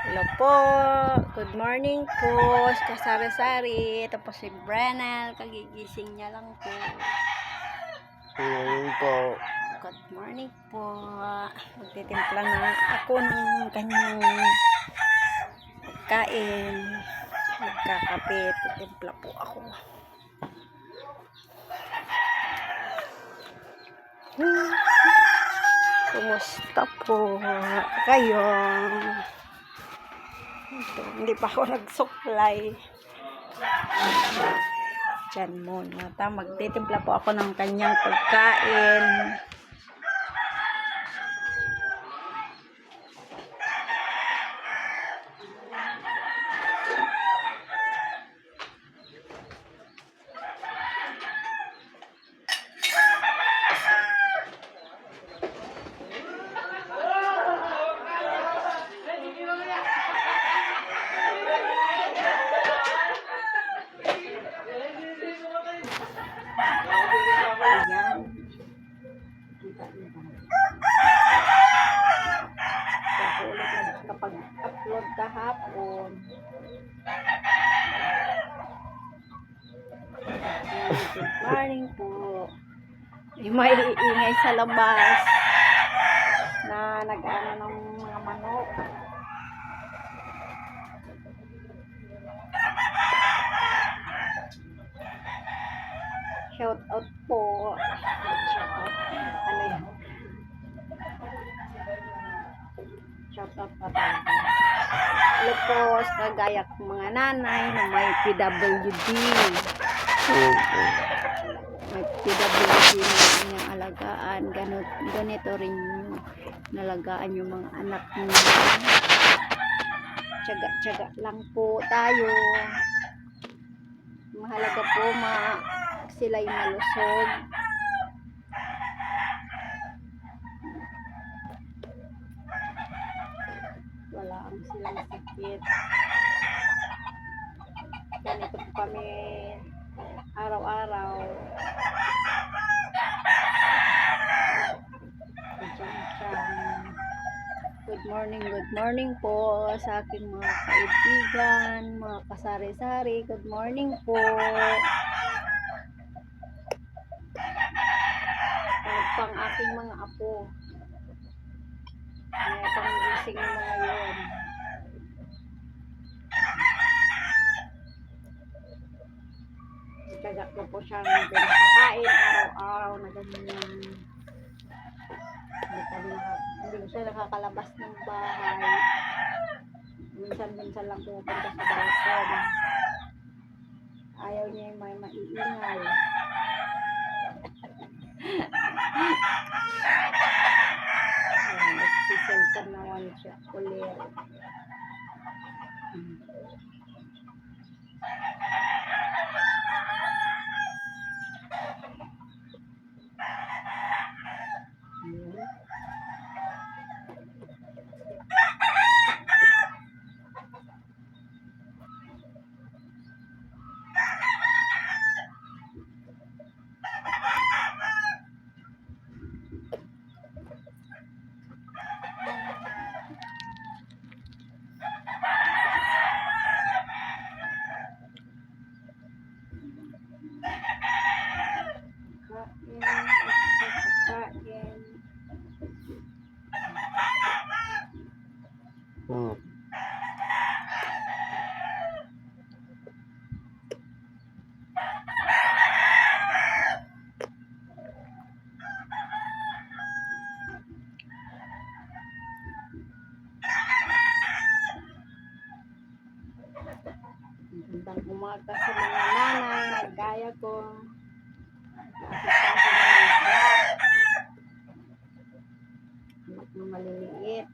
Hello po. Good morning po. Kasari-sari. Ito po si Brenal. Kagigising niya lang po. Ngayon po. Good morning po. Magtitimpla na ako ng kanyang pagkain. Magkakape. Titimpla po ako. Kumusta po kayo? Hindi pa ako nagsuklay. Diyan muna. Magtitimpla po ako ng kanyang pagkain. Ayan. Ako ulit kapag-upload kahapon. Good morning po. May ingay sa labas na nag-ano ng mga manok. Shout out po. Shout out. Ano yan? Shout out pa tayo. Hello po sa gaya kong mga nanay na may PWD. May PWD na inyong alagaan. Ganito rin yung nalagaan yung mga anak niyo. Tiyaga-tiyaga lang po tayo. Mahalaga po sila'y malusog. Wala ang silang sakit. Ganito po kami araw-araw. Good morning po sa aking mga kaibigan, mga kasari-sari. Good morning po. Pang aking mga apo. May pang-gising ng mga yun. Tsaga ko po siyang pinapakain araw-araw na ganyan. Hindi siya nakakalabas ng bahay. Minsan lang pupunta sa balkon. Ayaw niya yung may maiingay. Nagsiselfon naman siya ulit. Magandang umaga sa mga nanay na gaya ko. Anak na maliliit.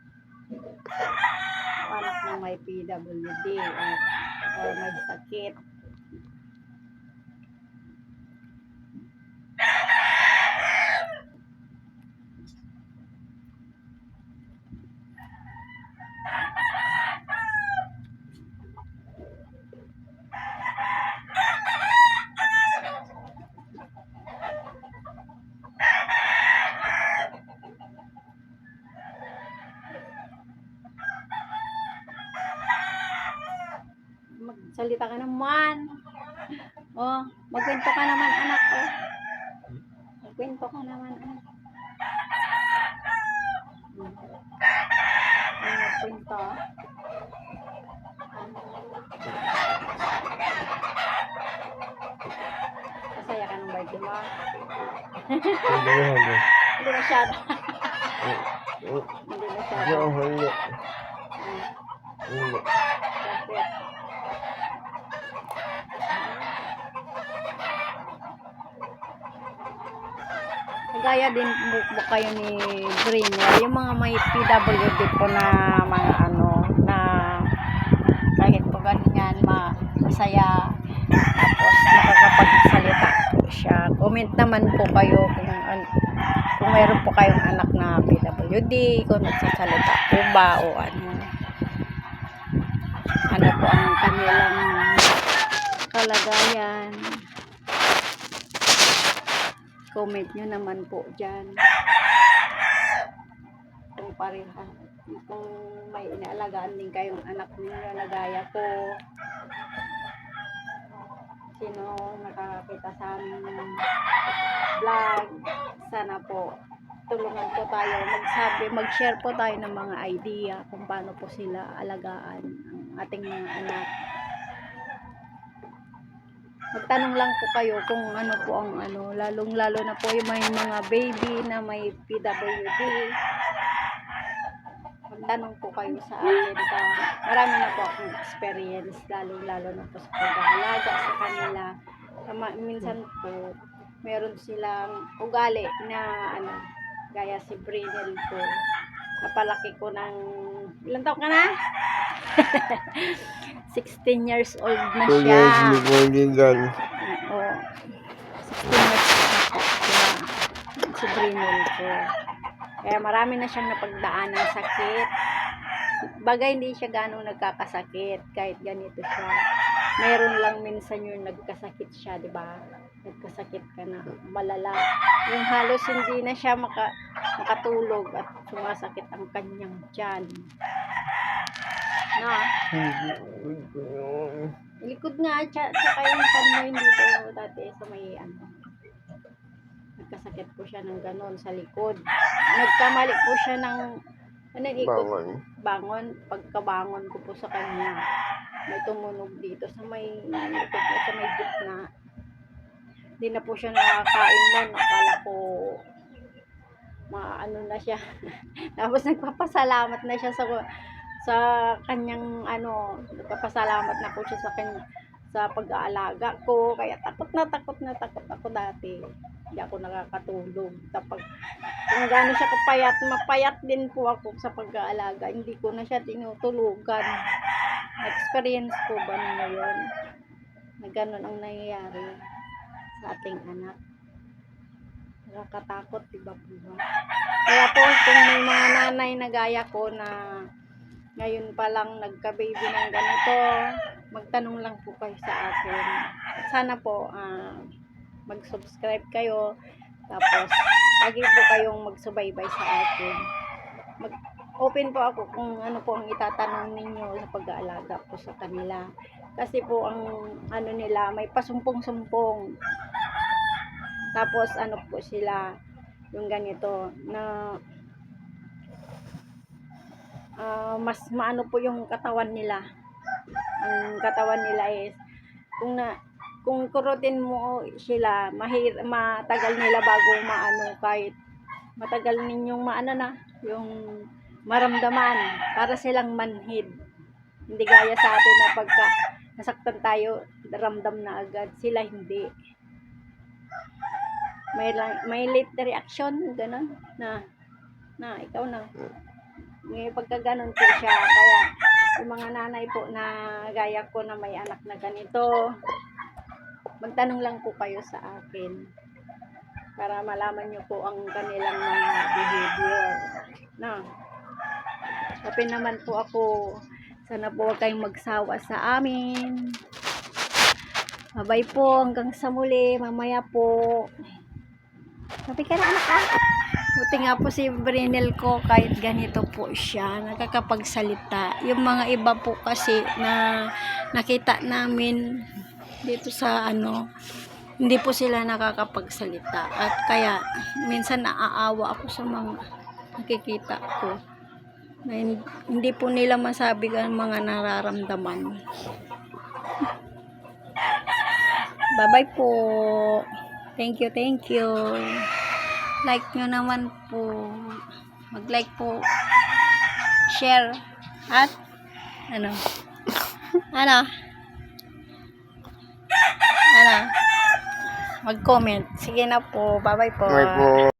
Anak na may PWD or may sakit. Salita ka naman. Oh, magkwento ka naman, anak ko. Magkwento ka naman, anak. Ano magkwento? Masaya ka ng birthday mo? Hindi masyado. Hindi masyado. Bakit? Gaya din po kayo ni Briner, yung mga may PWD po na mga ano, na kahit po ganyan, masaya, tapos nakakapagsalita po siya. Comment naman po kayo kung mayroon po kayong anak na PWD, kung nagsasalita po ba o ano po ang kanilang kalagayan. Comment nyo naman po dyan. Kung pareha. Kung may inaalagaan din kayong anak ninyo na gaya ko. Sino nakakita sa aming vlog. Sana po tulungan po tayo. Mag-share po tayo ng mga idea kung paano po sila alagaan ang ating mga anak. Magtanong lang po kayo kung ano po ang lalong-lalo na po yung may mga baby na may PWD. Magtanong po kayo sa akin. Marami na po akong experience, lalong-lalo na po sa pag-aalaga sa kanila. Minsan po, meron silang ugali na gaya si Brinel po. Napalaki ko ng, ilang taon ka na? 16 years old na siya. 2 years before legal. Oo. 16 years na po siya. Si Brinel po. Kaya marami na siyang napagdaan ng sakit. Bagay hindi siya ganong nagkakasakit kahit ganito siya. Mayroon lang minsan yung nagkasakit siya, di ba? Nagkasakit ka na malala. Yung halos hindi na siya makatulog at sumasakit ang kanyang tiyan. Na? Likod nga siya yung kanmoy dito dati sa may nagkasakit po siya ng ganon sa likod. Nagkamali po siya ng ikot. Bangon. Pagkabangon ko po sa kanya, may tumunog dito sa may likod niya, sa may gitna. Hindi na po siya nakakain nun. Akala ko na siya. Tapos nagpapasalamat na siya sa kanyang nagpapasalamat na po siya sa kanya sa pag-aalaga ko. Kaya takot na takot ako dati. Hindi ako nakakatulog. Kung gaano siya kapayat, mapayat din po ako sa pag-aalaga. Hindi ko na siya tinutulugan. Experience po ba ninyo yun? Na ganun ang nangyayari sa ating anak. Nakakatakot, diba po ba? Kaya po, kung may mga nanay na gaya ko na ngayon pa lang nagka-baby ng ganito, magtanong lang po kayo sa akin. Sana po mag-subscribe kayo, tapos lagi po kayong magsubaybay sa akin. Open po ako kung ano po ang itatanong ninyo sa pag-aalaga po sa kanila. Kasi po ang nila may pasumpong-sumpong. Tapos po sila yung ganito na mas maano po yung katawan nila. Ang katawan nila is kung kurutin mo sila, matagal nila bago kahit matagal ninyong yung maramdaman, para silang manhid. Hindi gaya sa atin na pagka nasaktan tayo, ramdam na agad. Sila hindi. May late reaction, gano'n, na ikaw na. Ngayon pagka ganun po siya, kaya yung mga nanay po na gaya ko na may anak na ganito, magtanong lang po kayo sa akin para malaman nyo po ang kanilang mga behavior. Open naman po ako. Sana po huwag kayong magsawa sa amin. Bye po, hanggang sa muli. Mamaya po. Sabi ka na, anak. Buti nga po si Brinel ko kahit ganito po siya, nakakapagsalita. Yung mga iba po kasi na nakita namin dito sa ano, hindi po sila nakakapagsalita. At kaya minsan naaawa ako sa mga nakikita ko. Na hindi po nila masabi ang mga nararamdaman. Bye-bye po. Thank you, thank you. Like nyo naman po. Mag-like po. Share. At ano? Ano? Ano? Mag-comment. Sige na po. Bye-bye po. Bye po.